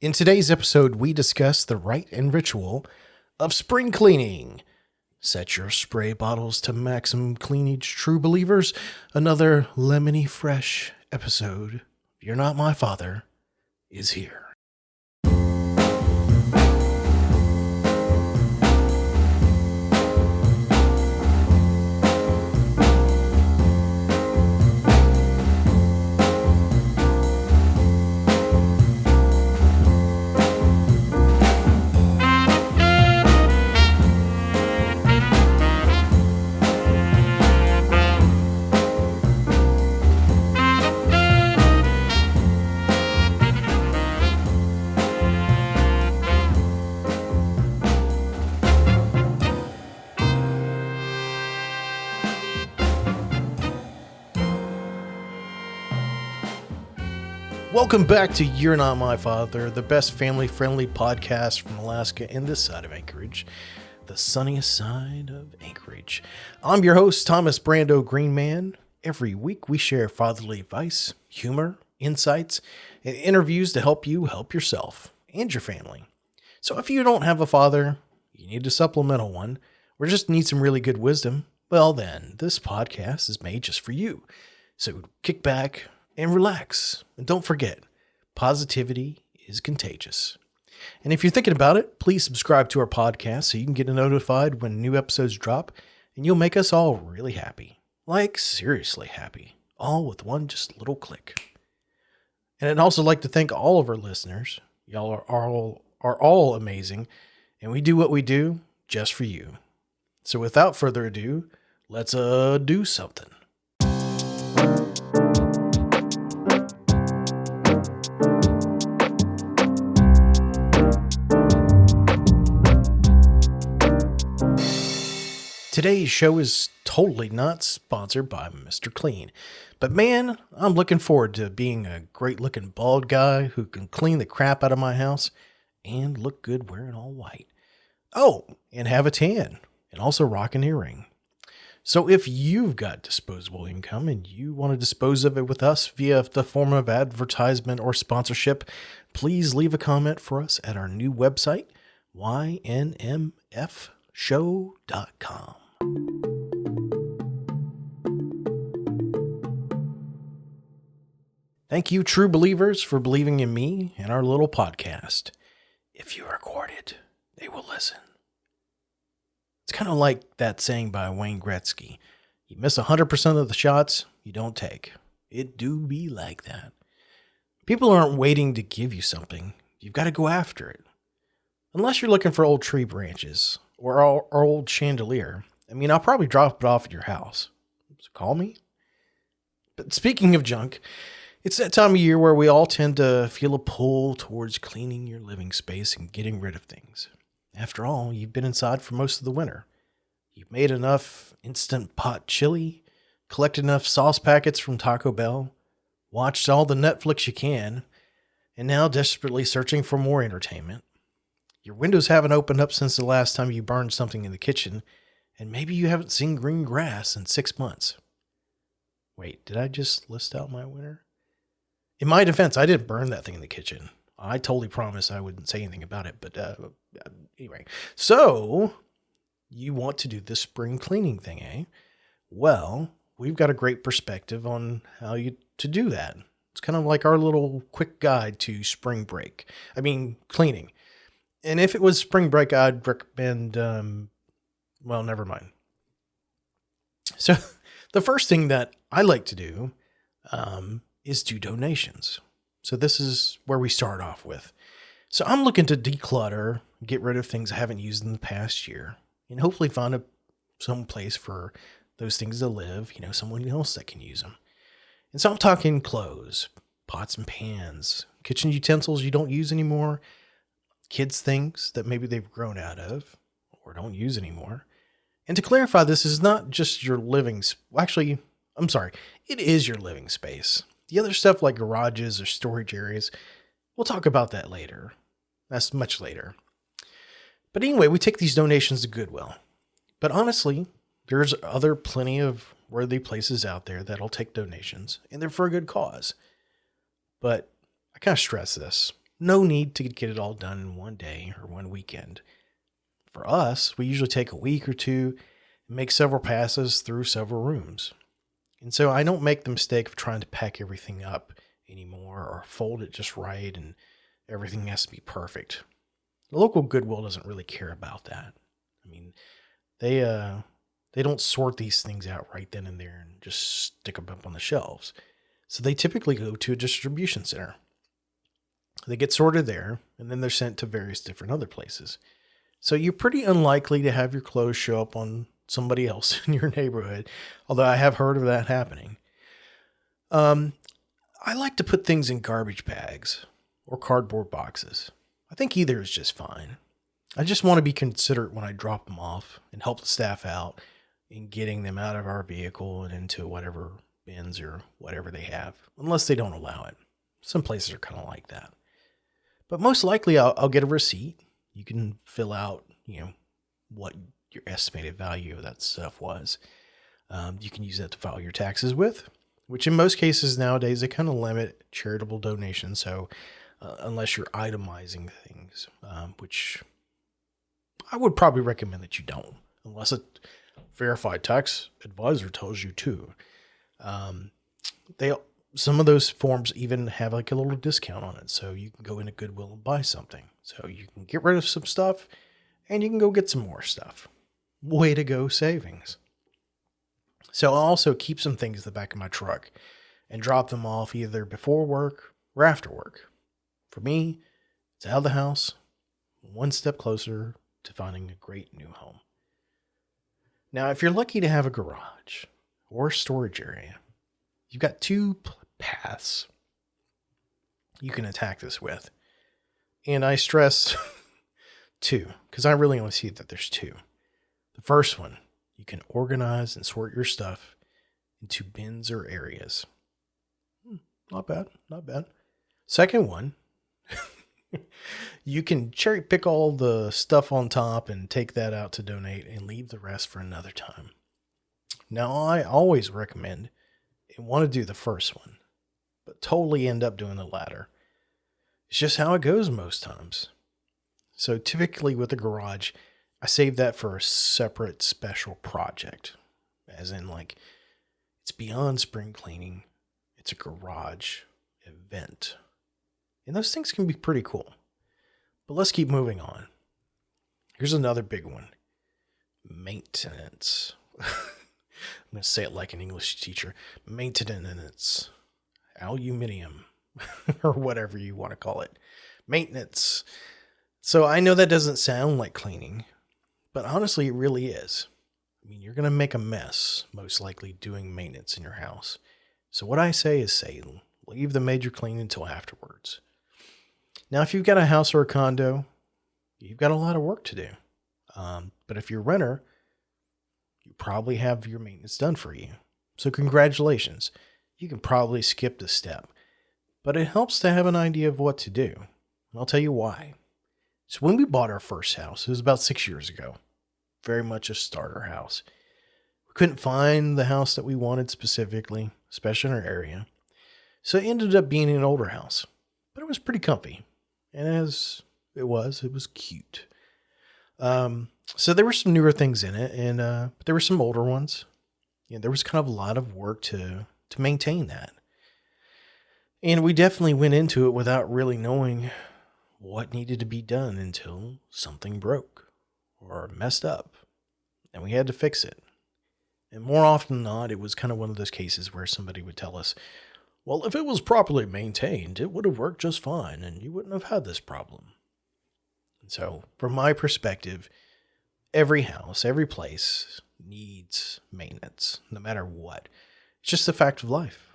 In today's episode, we discuss the rite and ritual of spring cleaning. Set your spray bottles to maximum cleanage, true believers. Another lemony fresh episode, You're Not My Father, is here. Welcome back to You're Not My Father, the best family-friendly podcast from Alaska and this side of Anchorage, the sunniest side of Anchorage. I'm your host, Thomas Brando Greenman. Every week we share fatherly advice, humor, insights, and interviews to help you help yourself and your family. So if you don't have a father, you need a supplemental one, or just need some really good wisdom, well then, this podcast is made just for you. So kick back and relax. And don't forget, positivity is contagious. And if you're thinking about it, please subscribe to our podcast so you can get notified when new episodes drop, and you'll make us all really happy. Like, seriously happy. All with one just little click. And I'd also like to thank all of our listeners. Y'all are all amazing, and we do what we do just for you. So without further ado, let's do something. Today's show is totally not sponsored by Mr. Clean, but man, I'm looking forward to being a great-looking bald guy who can clean the crap out of my house and look good wearing all white. Oh, and have a tan, and also rock an earring. So if you've got disposable income and you want to dispose of it with us via the form of advertisement or sponsorship, please leave a comment for us at our new website, YNMFshow.com. Thank you, true believers, for believing in me and our little podcast. If you record it, they will listen. It's kind of like that saying by Wayne Gretzky. You miss 100% of the shots you don't take. It do be like that. People aren't waiting to give you something. You've got to go after it. Unless you're looking for old tree branches or old chandelier. I mean, I'll probably drop it off at your house. So call me. But speaking of junk, it's that time of year where we all tend to feel a pull towards cleaning your living space and getting rid of things. After all, you've been inside for most of the winter. You've made enough Instant Pot chili, collected enough sauce packets from Taco Bell, watched all the Netflix you can, and now desperately searching for more entertainment. Your windows haven't opened up since the last time you burned something in the kitchen, and maybe you haven't seen green grass in 6 months. Wait, did I just list out my winter? In my defense, I didn't burn that thing in the kitchen. I totally promised I wouldn't say anything about it, but anyway. So, you want to do the spring cleaning thing, eh? Well, we've got a great perspective on how to do that. It's kind of like our little quick guide to spring break. I mean, cleaning. And if it was spring break, I'd recommend, well, never mind. So, the first thing that I like to do is do donations. So this is where we start off with. So I'm looking to declutter, get rid of things I haven't used in the past year, and hopefully find some place for those things to live, someone else that can use them. And so I'm talking clothes, pots and pans, kitchen utensils you don't use anymore, kids' things that maybe they've grown out of or don't use anymore. And to clarify, this is not just your living, actually, I'm sorry, it is your living space. The other stuff like garages or storage areas, we'll talk about that later. That's much later. But anyway, we take these donations to Goodwill. But honestly, there's plenty of worthy places out there that'll take donations, and they're for a good cause. But I kind of stress this. No need to get it all done in one day or one weekend. For us, we usually take a week or two and make several passes through several rooms. And so I don't make the mistake of trying to pack everything up anymore or fold it just right and everything has to be perfect. The local Goodwill doesn't really care about that. I mean, they don't sort these things out right then and there and just stick them up on the shelves. So they typically go to a distribution center. They get sorted there, and then they're sent to various different other places. So you're pretty unlikely to have your clothes show up on somebody else in your neighborhood, although I have heard of that happening. I like to put things in garbage bags or cardboard boxes. I think either is just fine. I just want to be considerate when I drop them off and help the staff out in getting them out of our vehicle and into whatever bins or whatever they have, unless they don't allow it. Some places are kind of like that. But most likely I'll get a receipt. You can fill out, what your estimated value of that stuff was. You can use that to file your taxes with, which in most cases nowadays, they kind of limit charitable donations. So unless you're itemizing things, which I would probably recommend that you don't, unless a verified tax advisor tells you to. Some of those forms even have like a little discount on it. So you can go into Goodwill and buy something. So you can get rid of some stuff and you can go get some more stuff. Way to go, savings. So I'll also keep some things in the back of my truck and drop them off either before work or after work. For me, it's out of the house, one step closer to finding a great new home. Now, if you're lucky to have a garage or a storage area, you've got two paths you can attack this with. And I stress two, because I really only see that there's two. The first one, you can organize and sort your stuff into bins or areas. Not bad, not bad. Second one, you can cherry pick all the stuff on top and take that out to donate and leave the rest for another time. Now, I always recommend and want to do the first one, but totally end up doing the latter. It's just how it goes most times. So typically with a garage, I save that for a separate special project, as in like it's beyond spring cleaning. It's a garage event. And those things can be pretty cool. But let's keep moving on. Here's another big one. Maintenance. I'm going to say it like an English teacher. Maintenance. Aluminium. Or whatever you want to call it. Maintenance. So I know that doesn't sound like cleaning. But honestly, it really is. I mean, you're going to make a mess, most likely doing maintenance in your house. So what I say is leave the major clean until afterwards. Now, if you've got a house or a condo, you've got a lot of work to do. But if you're a renter, you probably have your maintenance done for you. So congratulations. You can probably skip this step. But it helps to have an idea of what to do. And I'll tell you why. So when we bought our first house, it was about 6 years ago. Very much a starter house. We couldn't find the house that we wanted specifically, especially in our area. So it ended up being an older house. But it was pretty comfy. And as it was cute. So there were some newer things in it, but there were some older ones. There was kind of a lot of work to maintain that. And we definitely went into it without really knowing what needed to be done until something broke or messed up. And we had to fix it. And more often than not, it was kind of one of those cases where somebody would tell us, well, if it was properly maintained, it would have worked just fine and you wouldn't have had this problem. And so, from my perspective, every house, every place needs maintenance, no matter what. It's just a fact of life,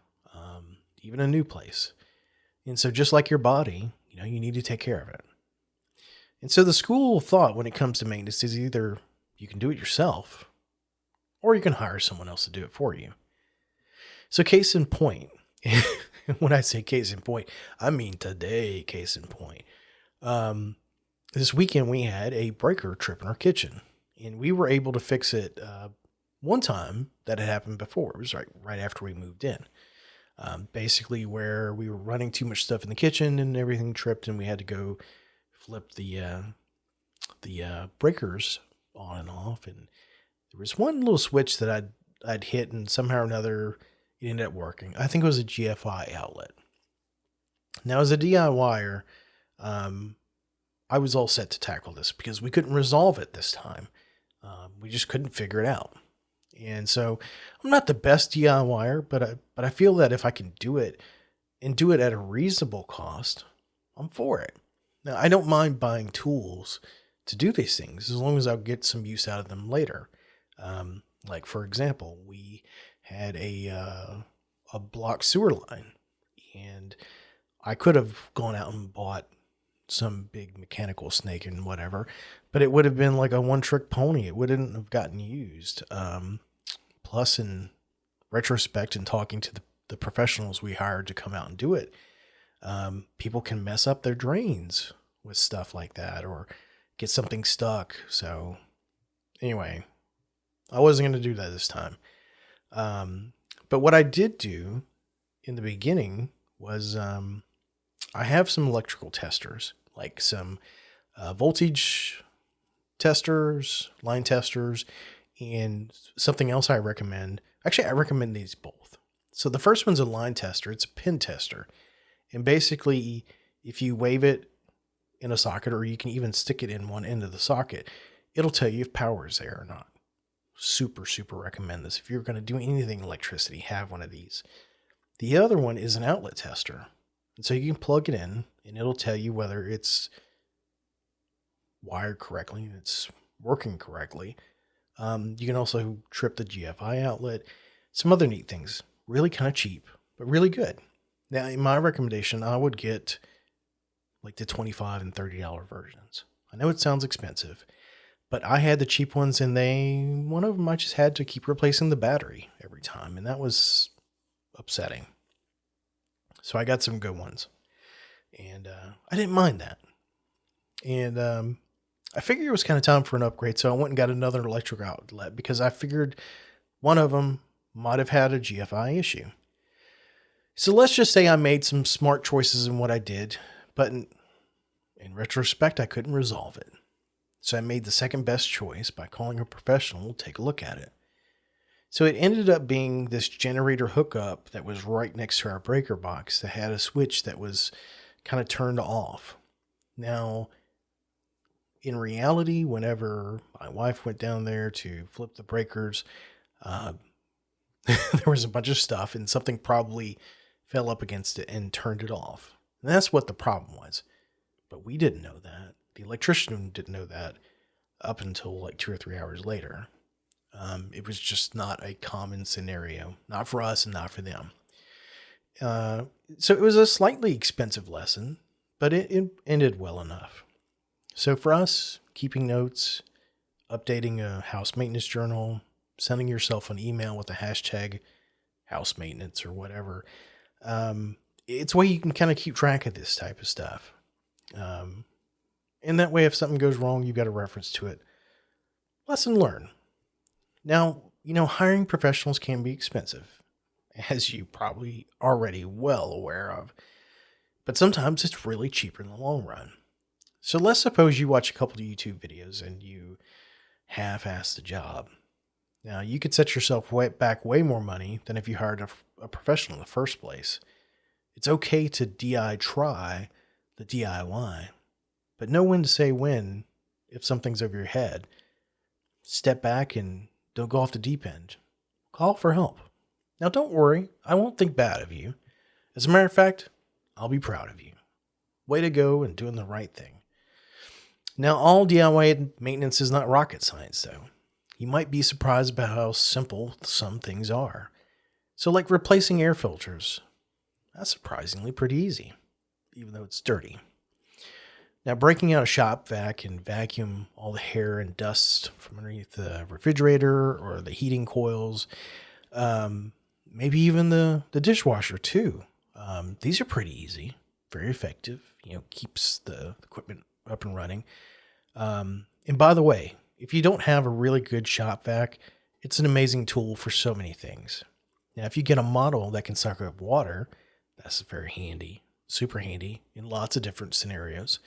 even a new place. And so just like your body, you need to take care of it. And so the school of thought when it comes to maintenance is either you can do it yourself or you can hire someone else to do it for you. So case in point, when I say case in point, I mean today, case in point. This weekend we had a breaker trip in our kitchen, and we were able to fix it one time that had happened before. It was right after we moved in. Basically where we were running too much stuff in the kitchen and everything tripped and we had to go flip the breakers on and off. And there was one little switch that I'd hit and somehow or another it ended up working. I think it was a GFI outlet. Now as a DIYer, I was all set to tackle this because we couldn't resolve it this time. We just couldn't figure it out. And so I'm not the best DIYer, but I feel that if I can do it and do it at a reasonable cost, I'm for it. Now, I don't mind buying tools to do these things as long as I'll get some use out of them later. Like for example, we had a block sewer line, and I could have gone out and bought some big mechanical snake and whatever, but it would have been like a one-trick pony. It wouldn't have gotten used. Plus, in retrospect and talking to the professionals we hired to come out and do it, people can mess up their drains with stuff like that or get something stuck. So anyway, I wasn't going to do that this time. But what I did do in the beginning was I have some electrical testers, like some voltage testers, line testers, and something else I recommend. Actually, I recommend these both. So the first one's a line tester. It's a pin tester. And basically, if you wave it in a socket, or you can even stick it in one end of the socket, it'll tell you if power is there or not. Super, super recommend this. If you're going to do anything electricity, have one of these. The other one is an outlet tester. And so you can plug it in, and it'll tell you whether it's wired correctly and it's working correctly. You can also trip the GFI outlet. Some other neat things. Really kind of cheap, but really good. Now, in my recommendation, I would get like the $25 and $30 versions. I know it sounds expensive, but I had the cheap ones, and one of them I just had to keep replacing the battery every time, and that was upsetting. So I got some good ones, and I didn't mind that. And I figured it was kind of time for an upgrade, so I went and got another electric outlet because I figured one of them might have had a GFI issue. So let's just say I made some smart choices in what I did, but in retrospect, I couldn't resolve it. So I made the second best choice by calling a professional to take a look at it. So it ended up being this generator hookup that was right next to our breaker box that had a switch that was kind of turned off. Now, in reality, whenever my wife went down there to flip the breakers, there was a bunch of stuff and something probably fell up against it and turned it off. And that's what the problem was. But we didn't know that. The electrician didn't know that up until like 2 or 3 hours later. It was just not a common scenario, not for us and not for them. So it was a slightly expensive lesson, but it ended well enough. So for us, keeping notes, updating a house maintenance journal, sending yourself an email with the hashtag house maintenance or whatever, it's a way you can kind of keep track of this type of stuff. And that way, if something goes wrong, you've got a reference to it. Lesson learned. Now, hiring professionals can be expensive, as you probably already well aware of, but sometimes it's really cheaper in the long run. So let's suppose you watch a couple of YouTube videos and you half-ass the job. Now, you could set yourself back way more money than if you hired a professional in the first place. It's okay to try the DIY, but know when to say when if something's over your head. Step back and don't go off the deep end. Call for help. Now, don't worry. I won't think bad of you. As a matter of fact, I'll be proud of you. Way to go and doing the right thing. Now, all DIY maintenance is not rocket science, though. You might be surprised about how simple some things are. So, like replacing air filters. That's surprisingly pretty easy, even though it's dirty. Now, breaking out a shop vac and vacuum all the hair and dust from underneath the refrigerator or the heating coils, maybe even the dishwasher too. These are pretty easy, very effective, keeps the equipment up and running. And by the way, if you don't have a really good shop vac, it's an amazing tool for so many things. Now, if you get a model that can suck up water, that's very handy, super handy in lots of different scenarios.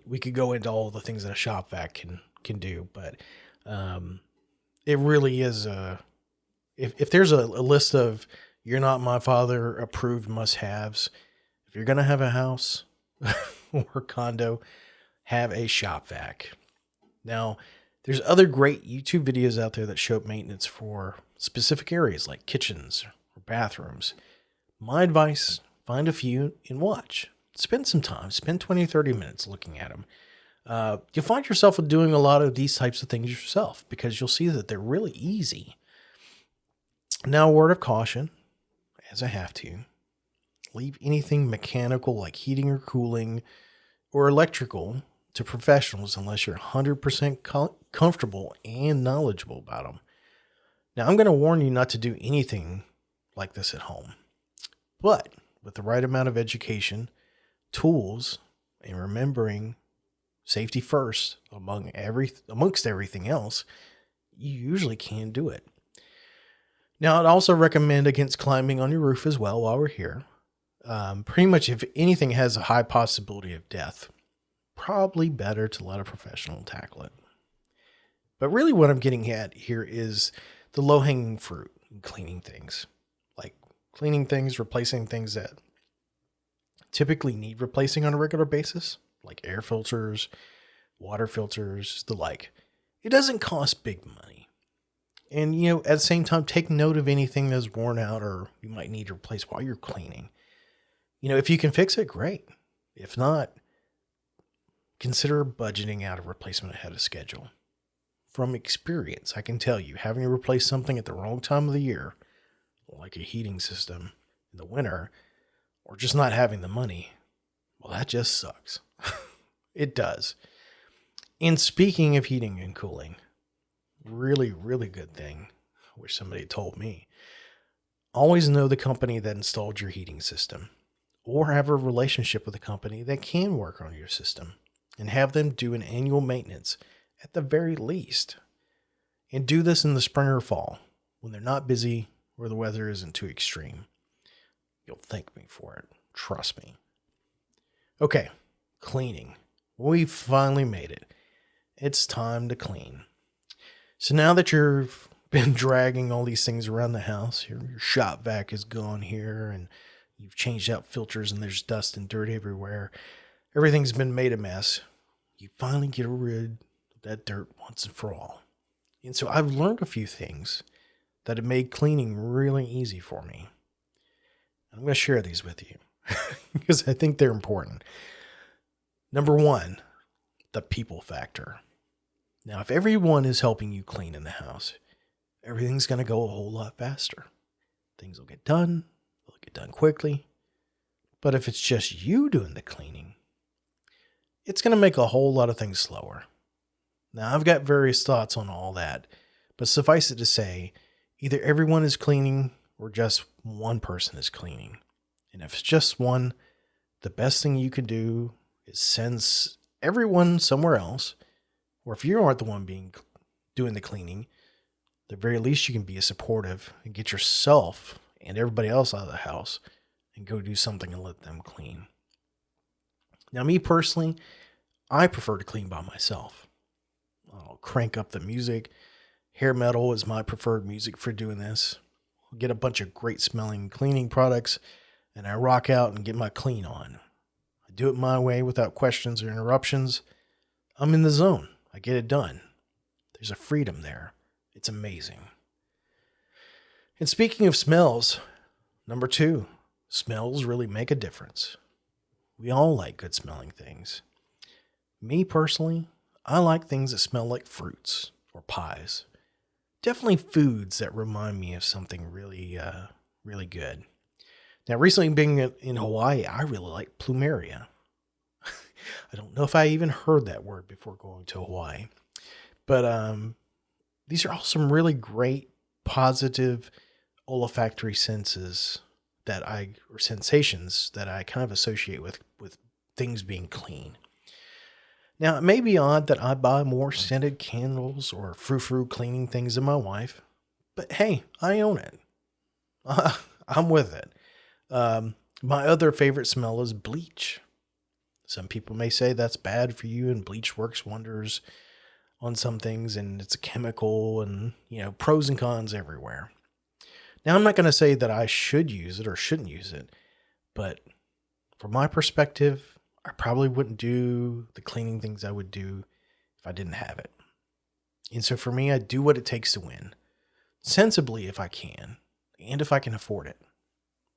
We could go into all the things that a shop vac can do, but um, it really is if there's a list of you're not my father approved must haves, if you're gonna have a house or a condo, have a shop vac. Now, there's other great YouTube videos out there that show maintenance for specific areas like kitchens or bathrooms. My advice, find a few and watch. Spend some time, spend 20, 30 minutes looking at them. You'll find yourself doing a lot of these types of things yourself because you'll see that they're really easy. Now, a word of caution, as I have to, leave anything mechanical like heating or cooling or electrical to professionals unless you're 100% comfortable and knowledgeable about them. Now, I'm going to warn you not to do anything like this at home. But with the right amount of education, tools, and remembering safety first amongst everything else, you usually can do it. Now, I'd also recommend against climbing on your roof as well while we're here. Pretty much if anything has a high possibility of death, probably better to let a professional tackle it. But really what I'm getting at here is the low-hanging fruit in cleaning things. Like cleaning things, replacing things that typically need replacing on a regular basis, like air filters, water filters, the like. It doesn't cost big money. And, at the same time, take note of anything that's worn out or you might need to replace while you're cleaning. If you can fix it, great. If not, consider budgeting out a replacement ahead of schedule. From experience, I can tell you, having to replace something at the wrong time of the year, like a heating system in the winter, or just not having the money, well, that just sucks. It does. And speaking of heating and cooling, really, really good thing, I wish somebody had told me, always know the company that installed your heating system, or have a relationship with a company that can work on your system, and have them do an annual maintenance at the very least. And do this in the spring or fall when they're not busy or the weather isn't too extreme. You'll thank me for it. Trust me. Okay, cleaning. We've finally made it. It's time to clean. So now that you've been dragging all these things around the house, your shop vac is gone here, and you've changed out filters and there's dust and dirt everywhere. Everything's been made a mess. You finally get rid of that dirt once and for all. And so I've learned a few things that have made cleaning really easy for me. I'm going to share these with you because I think they're important. Number one, the people factor. Now, if everyone is helping you clean in the house, everything's going to go a whole lot faster. Things will get done. They'll get done quickly. But if it's just you doing the cleaning, it's going to make a whole lot of things slower. Now, I've got various thoughts on all that, but suffice it to say, either everyone is cleaning or just one person is cleaning. And if it's just one, the best thing you can do is send everyone somewhere else, or if you aren't the one doing the cleaning, at the very least you can be supportive and get yourself and everybody else out of the house and go do something and let them clean. Now, me personally, I prefer to clean by myself. I'll crank up the music. Hair metal is my preferred music for doing this. I'll get a bunch of great smelling cleaning products and I rock out and get my clean on. I do it my way without questions or interruptions. I'm in the zone. I get it done. There's a freedom there. It's amazing. And speaking of smells, number two, smells really make a difference. We all like good smelling things. Me personally, I like things that smell like fruits or pies. Definitely foods that remind me of something really, really good. Now, recently being in Hawaii, I really like plumeria. I don't know if I even heard that word before going to Hawaii. But these are all some really great, positive olfactory sensations that I kind of associate with things being clean. Now, it may be odd that I buy more scented candles or frou-frou cleaning things than my wife, But hey, I own it. I'm with it. My other favorite smell is bleach. Some people may say that's bad for you, and bleach works wonders on some things, and it's a chemical, and pros and cons everywhere. Now, I'm not going to say that I should use it or shouldn't use it, but from my perspective, I probably wouldn't do the cleaning things I would do if I didn't have it. And so for me, I do what it takes to win, sensibly if I can, and if I can afford it.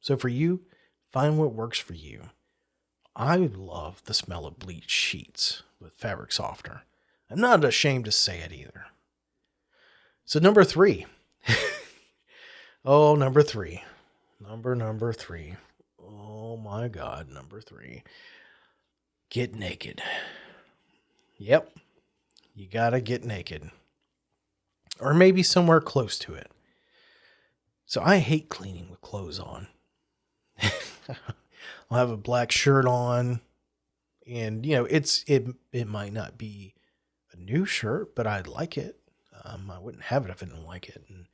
So for you, find what works for you. I love the smell of bleach sheets with fabric softener. I'm not ashamed to say it either. So number 3. Oh, number 3. Number 3. Oh my God, number 3. Get naked. Yep. You gotta get naked. Or maybe somewhere close to it. So I hate cleaning with clothes on. I'll have a black shirt on, and it might not be a new shirt, but I'd like it. I wouldn't have it if I didn't like it. And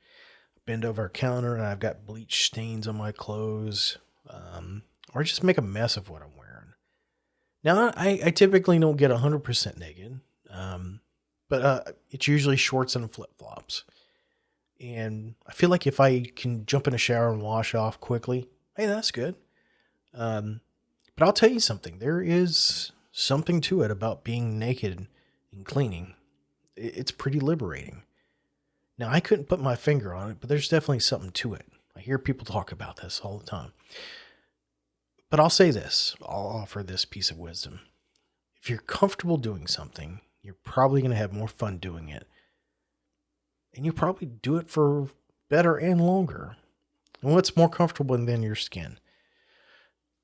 bend over a counter, and I've got bleach stains on my clothes, or just make a mess of what I'm wearing. Now, I typically don't get 100% naked, but it's usually shorts and flip-flops. And I feel like if I can jump in a shower and wash off quickly, hey, that's good. But I'll tell you something. There is something to it about being naked and cleaning. It's pretty liberating. Now, I couldn't put my finger on it, but there's definitely something to it. I hear people talk about this all the time. But I'll say this. I'll offer this piece of wisdom. If you're comfortable doing something, you're probably going to have more fun doing it. And you probably do it for better and longer. And what's more comfortable than your skin?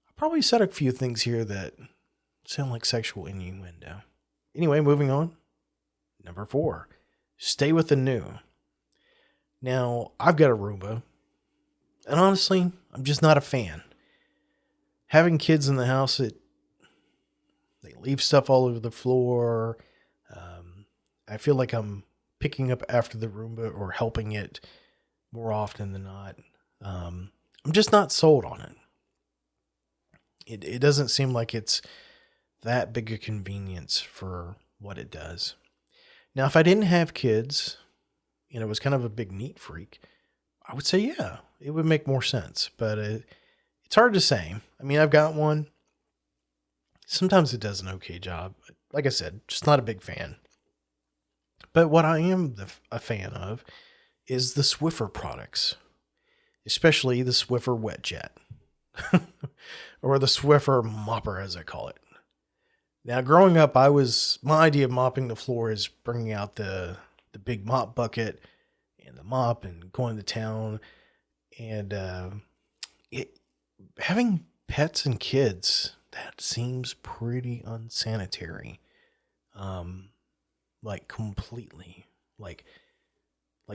I'll probably said a few things here that sound like sexual innuendo. Anyway, moving on. Number 4, stay with the new. Now, I've got a Roomba, and honestly, I'm just not a fan. Having kids in the house, they leave stuff all over the floor. I feel like I'm picking up after the Roomba or helping it more often than not. I'm just not sold on it. It doesn't seem like it's that big a convenience for what it does. Now, if I didn't have kids, and it was kind of a big neat freak, I would say, yeah, it would make more sense. But it's hard to say. I mean, I've got one. Sometimes it does an okay job. But like I said, just not a big fan. But what I am a fan of is the Swiffer products, especially the Swiffer Wet Jet, or the Swiffer Mopper, as I call it. Now, growing up, my idea of mopping the floor is bringing out the big mop bucket and the mop and going to town. And having pets and kids, that seems pretty unsanitary. Like completely. Like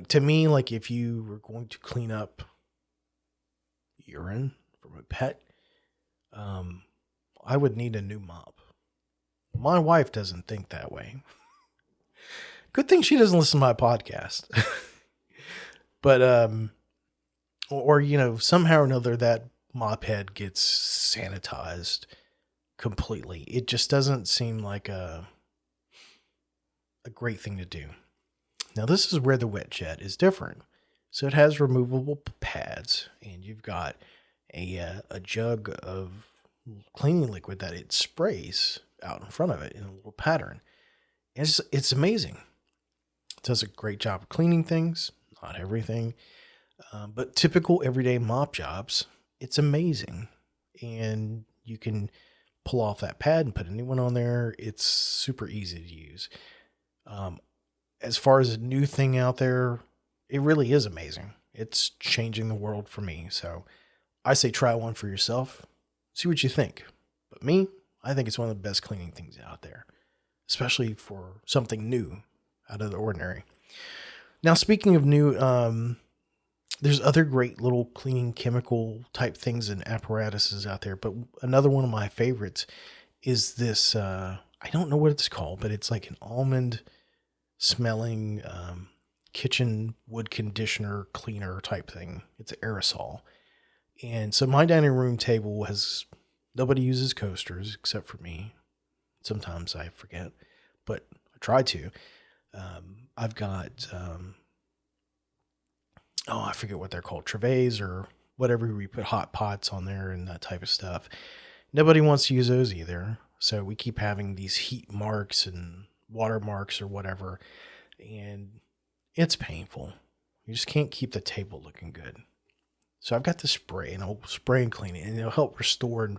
to me, like if you were going to clean up urine from a pet, I would need a new mop. My wife doesn't think that way. Good thing she doesn't listen to my podcast. But, or, somehow or another that mop head gets sanitized completely. It just doesn't seem like a great thing to do. Now, this is where the Wet Jet is different. So it has removable pads, and you've got a jug of cleaning liquid that it sprays out in front of it in a little pattern. It's amazing. It does a great job of cleaning things, not everything, but typical everyday mop jobs. It's amazing, and you can pull off that pad and put a new one on there. It's super easy to use. As far as a new thing out there, it really is amazing. It's changing the world for me. So I say try one for yourself. See what you think. But me, I think it's one of the best cleaning things out there, especially for something new out of the ordinary. Now, speaking of new, there's other great little cleaning chemical type things and apparatuses out there. But another one of my favorites is this, I don't know what it's called, but it's like an almond smelling kitchen wood conditioner cleaner type thing. It's an aerosol. And so my dining room table nobody uses coasters except for me. Sometimes I forget, but I try to. I've got, I forget what they're called, trevets or whatever. We put hot pots on there and that type of stuff. Nobody wants to use those either. So we keep having these heat marks and water marks or whatever. And it's painful. You just can't keep the table looking good. So I've got the spray, and I'll spray and clean it, and it'll help restore and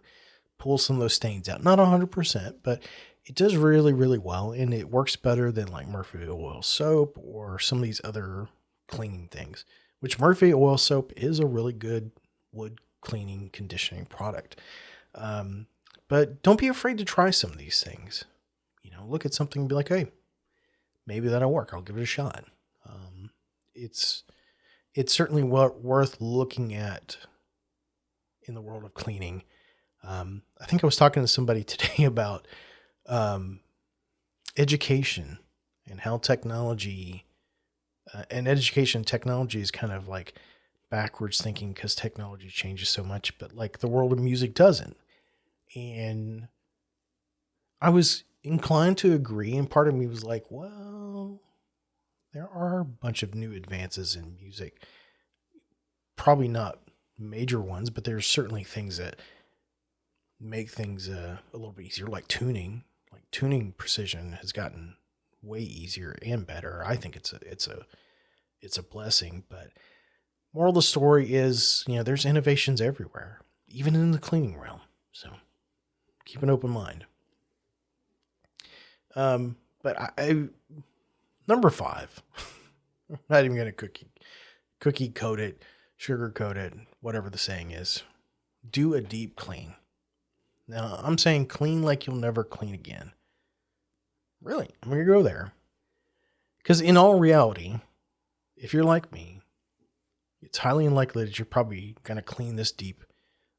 pull some of those stains out. Not 100%, but it does really, really well, and it works better than like Murphy oil soap or some of these other cleaning things, which Murphy oil soap is a really good wood cleaning conditioning product. But don't be afraid to try some of these things. Look at something and be like, hey, maybe that'll work. I'll give it a shot. It's certainly worth looking at in the world of cleaning. I think I was talking to somebody today about education and how technology and technology is kind of like backwards thinking because technology changes so much, but like the world of music doesn't. And I was inclined to agree, and part of me was like, well, there are a bunch of new advances in music. Probably not major ones, but there's certainly things that make things a little bit easier, like tuning. Like tuning precision has gotten way easier and better. I think it's a blessing. But moral of the story is, there's innovations everywhere, even in the cleaning realm. So keep an open mind. But I number 5, I'm not even going to cookie coat it, sugar coat it, whatever the saying is. Do a deep clean. Now, I'm saying clean like you'll never clean again. Really, I'm going to go there. Because in all reality, if you're like me, it's highly unlikely that you're probably going to clean this deep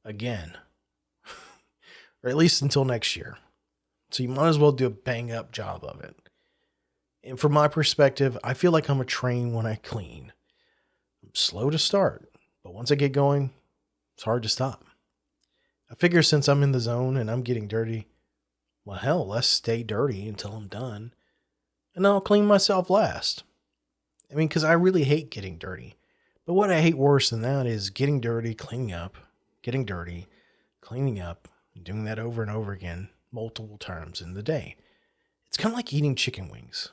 again. Or at least until next year. So you might as well do a bang up job of it. And from my perspective, I feel like I'm a train when I clean. I'm slow to start, but once I get going, it's hard to stop. I figure since I'm in the zone and I'm getting dirty, well, hell, let's stay dirty until I'm done. And I'll clean myself last. I mean, because I really hate getting dirty. But what I hate worse than that is getting dirty, cleaning up, getting dirty, cleaning up, and doing that over and over again multiple times in the day. It's kind of like eating chicken wings.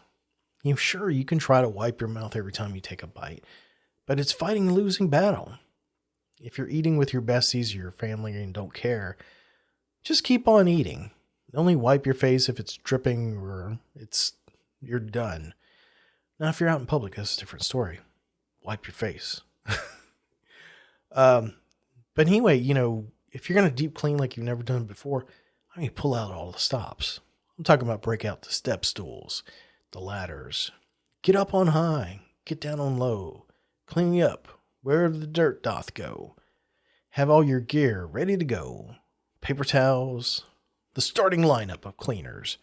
Sure, you can try to wipe your mouth every time you take a bite, but it's fighting a losing battle. If you're eating with your besties or your family and don't care, just keep on eating. Only wipe your face if it's dripping or you're done. Now, if you're out in public, that's a different story. Wipe your face. But anyway, if you're going to deep clean like you've never done before, pull out all the stops. I'm talking about break out the step stools, the ladders. Get up on high, get down on low, clean up wherever the dirt doth go. Have all your gear ready to go. Paper towels, the starting lineup of cleaners,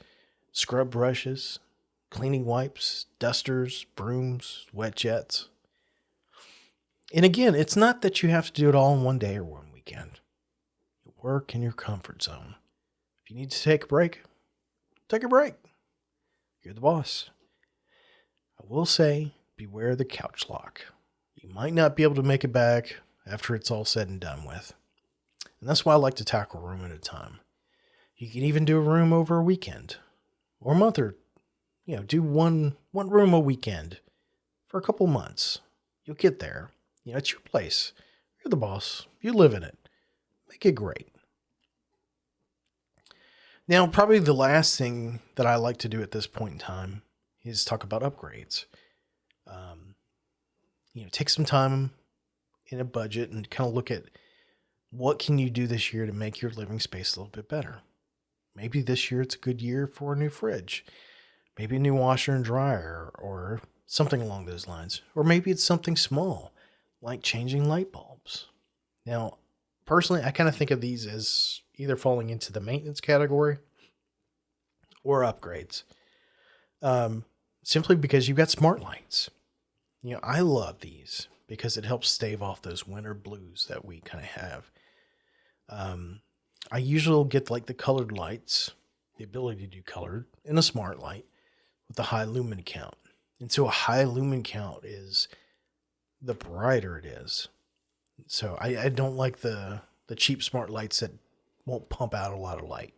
scrub brushes, cleaning wipes, dusters, brooms, wet jets. And again, it's not that you have to do it all in one day or one weekend. You work in your comfort zone. If you need to take a break, take a break. You're the boss. I will say, beware the couch lock. You might not be able to make it back after it's all said and done with. And that's why I like to tackle a room at a time. You can even do a room over a weekend or a month, or do one room a weekend for a couple months. You'll get there. It's your place. You're the boss. You live in it. Make it great. Now, probably the last thing that I like to do at this point in time is talk about upgrades. Take some time in a budget and kind of look at what can you do this year to make your living space a little bit better. Maybe this year it's a good year for a new fridge, maybe a new washer and dryer, or something along those lines. Or maybe it's something small, like changing light bulbs. Now, personally, I kind of think of these as either falling into the maintenance category or upgrades. Simply because you've got smart lights. I love these because it helps stave off those winter blues that we kind of have. Um, I usually get like the colored lights, the ability to do colored, and a smart light with a high lumen count. And so a high lumen count is the brighter it is. So I don't like the cheap smart lights that won't pump out a lot of light.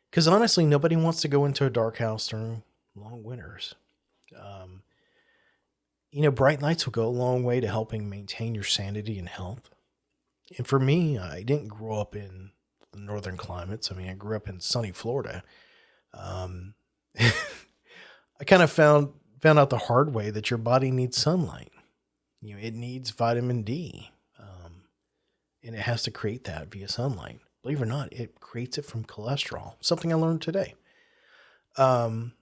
Because honestly, nobody wants to go into a dark house during long winters. Um, Bright lights will go a long way to helping maintain your sanity and health. And for me, I didn't grow up in the northern climates. I mean, I grew up in sunny Florida. Um, I kind of found out the hard way that your body needs sunlight. It needs vitamin D, and it has to create that via sunlight. Believe it or not, it creates it from cholesterol. Something I learned today. Um,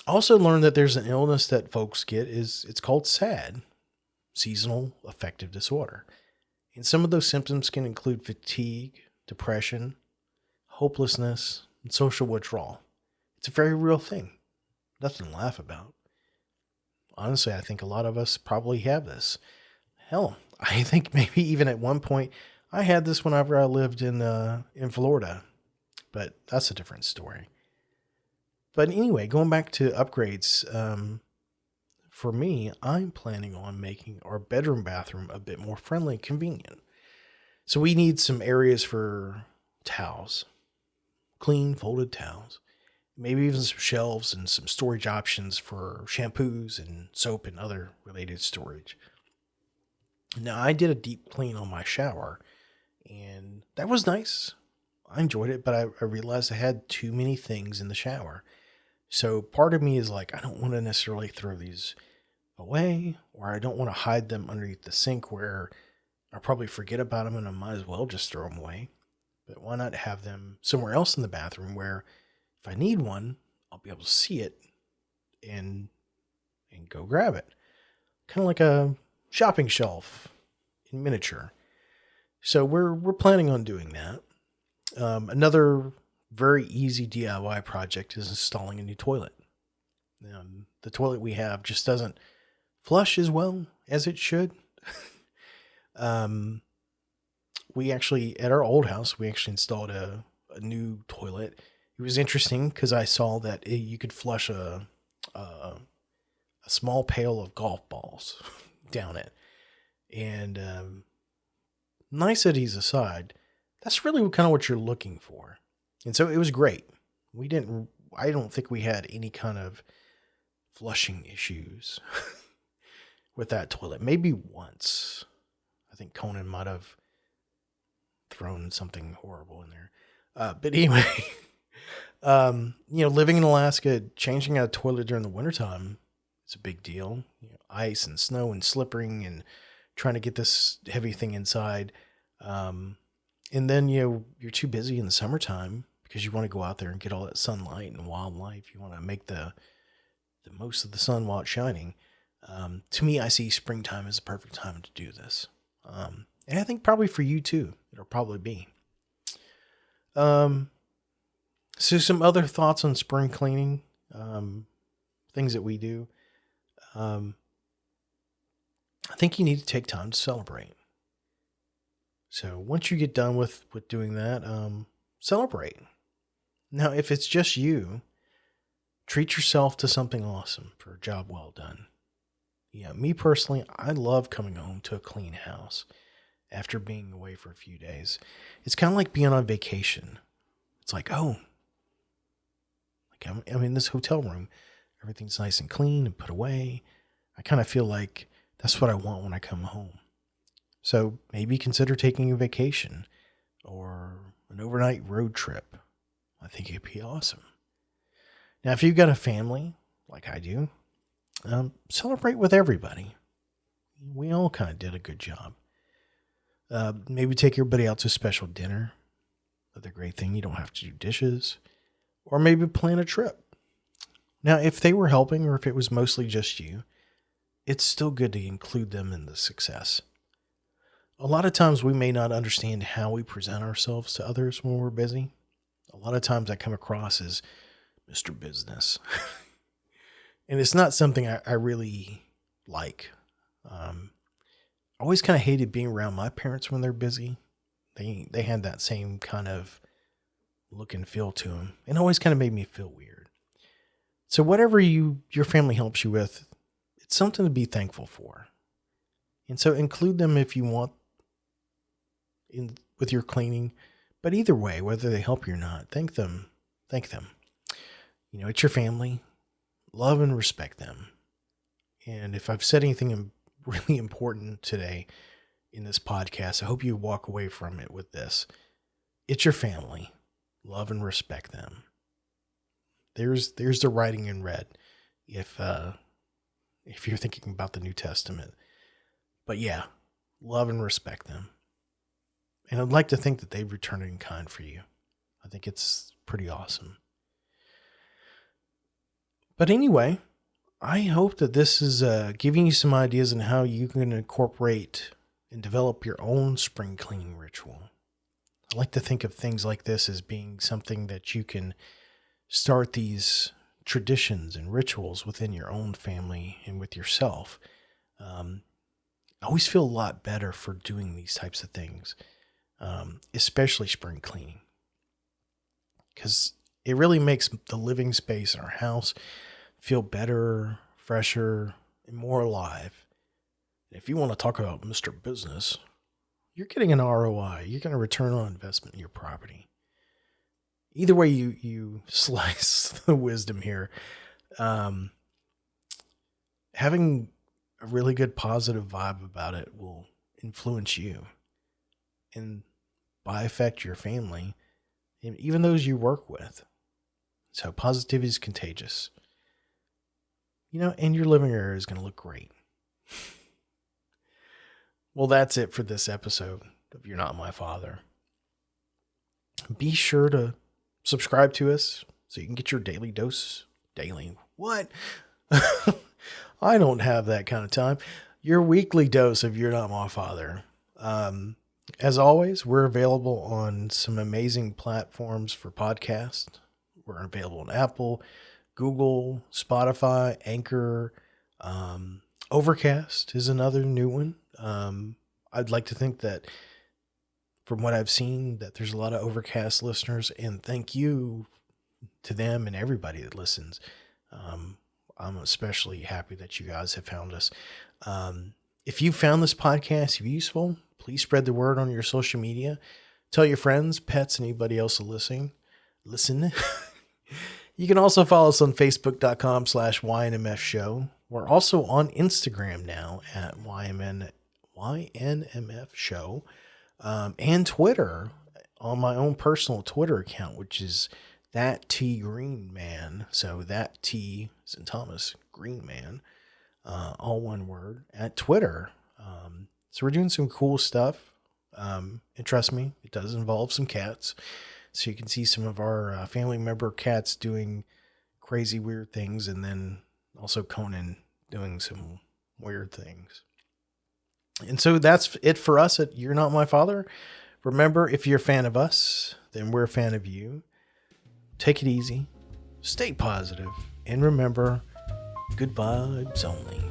also learned that there's an illness that folks get it's called SAD, seasonal affective disorder. And some of those symptoms can include fatigue, depression, hopelessness, and social withdrawal. It's a very real thing. Nothing to laugh about. Honestly, I think a lot of us probably have this. Hell, I think maybe even at one point I had this whenever I lived in Florida, but that's a different story. But anyway, going back to upgrades, for me, I'm planning on making our bedroom bathroom a bit more friendly and convenient. So we need some areas for towels, clean folded towels, maybe even some shelves and some storage options for shampoos and soap and other related storage. Now, I did a deep clean on my shower, and that was nice. I enjoyed it, but I realized I had too many things in the shower. So part of me is like, I don't want to necessarily throw these away, or I don't want to hide them underneath the sink where I'll probably forget about them and I might as well just throw them away. But why not have them somewhere else in the bathroom where if I need one, I'll be able to see it and go grab it. Kind of like a shopping shelf in miniature. So we're planning on doing that. Another very easy DIY project is installing a new toilet. The toilet we have just doesn't flush as well as it should. um, we actually, at our old house, we actually installed a new toilet. It was interesting because I saw that you could flush a small pail of golf balls down it. And niceties aside, that's really kind of what you're looking for. And so it was great. I don't think we had any kind of flushing issues with that toilet. Maybe once. I think Conan might have thrown something horrible in there. But anyway, living in Alaska, changing out a toilet during the wintertime is a big deal. Ice and snow and slippering and trying to get this heavy thing inside. And then, you're too busy in the summertime because you want to go out there and get all that sunlight and wildlife. You want to make the most of the sun while it's shining. To me, I see springtime as the perfect time to do this. And I think probably for you too, it'll probably be. So some other thoughts on spring cleaning, things that we do. I think you need to take time to celebrate. So once you get done with doing that, celebrate. Now, if it's just you, treat yourself to something awesome for a job well done. Yeah, me personally, I love coming home to a clean house after being away for a few days. It's kind of like being on vacation. It's like, oh, like I'm in this hotel room. Everything's nice and clean and put away. I kind of feel like that's what I want when I come home. So maybe consider taking a vacation or an overnight road trip. I think it'd be awesome. Now, if you've got a family like I do, celebrate with everybody. We all kind of did a good job. Maybe take everybody out to a special dinner. Another great thing, you don't have to do dishes. Or maybe plan a trip. Now, if they were helping or if it was mostly just you, it's still good to include them in the success. A lot of times we may not understand how we present ourselves to others when we're busy. A lot of times I come across as Mr. Business. And it's not something I really like. I always kind of hated being around my parents when they're busy. They had that same kind of look and feel to them, and it always kind of made me feel weird. So whatever your family helps you with, it's something to be thankful for. And so include them if you want in with your cleaning. But either way, whether they help you or not, thank them. Thank them. It's your family. Love and respect them. And if I've said anything really important today in this podcast, I hope you walk away from it with this. It's your family. Love and respect them. There's the writing in red if you're thinking about the New Testament. But yeah, love and respect them. And I'd like to think that they've returned in kind for you. I think it's pretty awesome. But anyway, I hope that this is giving you some ideas on how you can incorporate and develop your own spring cleaning ritual. I like to think of things like this as being something that you can start these traditions and rituals within your own family and with yourself. I always feel a lot better for doing these types of things, especially spring cleaning, because it really makes the living space in our house feel better, fresher, and more alive. If you want to talk about Mr. Business, you're getting an ROI. You're going to return on investment in your property. Either way you slice the wisdom here, having a really good positive vibe about it will influence you and by effect your family and even those you work with. So positivity is contagious. And your living area is going to look great. Well, that's it for this episode of You're Not My Father. Be sure to subscribe to us so you can get your daily dose. Daily? What? I don't have that kind of time. Your weekly dose of You're Not My Father. As always, we're available on some amazing platforms for podcasts. We're available on Apple, Google, Spotify, Anchor, Overcast is another new one. I'd like to think that from what I've seen that there's a lot of Overcast listeners, and thank you to them and everybody that listens. I'm especially happy that you guys have found us. If you found this podcast useful, please spread the word on your social media. Tell your friends, pets, and anybody else listening. Listen. You can also follow us on Facebook.com/YNMF show. We're also on Instagram now at YNMF show, and Twitter on my own personal Twitter account, which is that T Green Man. So that T is in Thomas Green Man, all one word at Twitter. So we're doing some cool stuff. And trust me, it does involve some cats. So you can see some of our family member cats doing crazy, weird things. And then also Conan doing some weird things. And so that's it for us at You're Not My Father. Remember, if you're a fan of us, then we're a fan of you. Take it easy. Stay positive. And remember, good vibes only.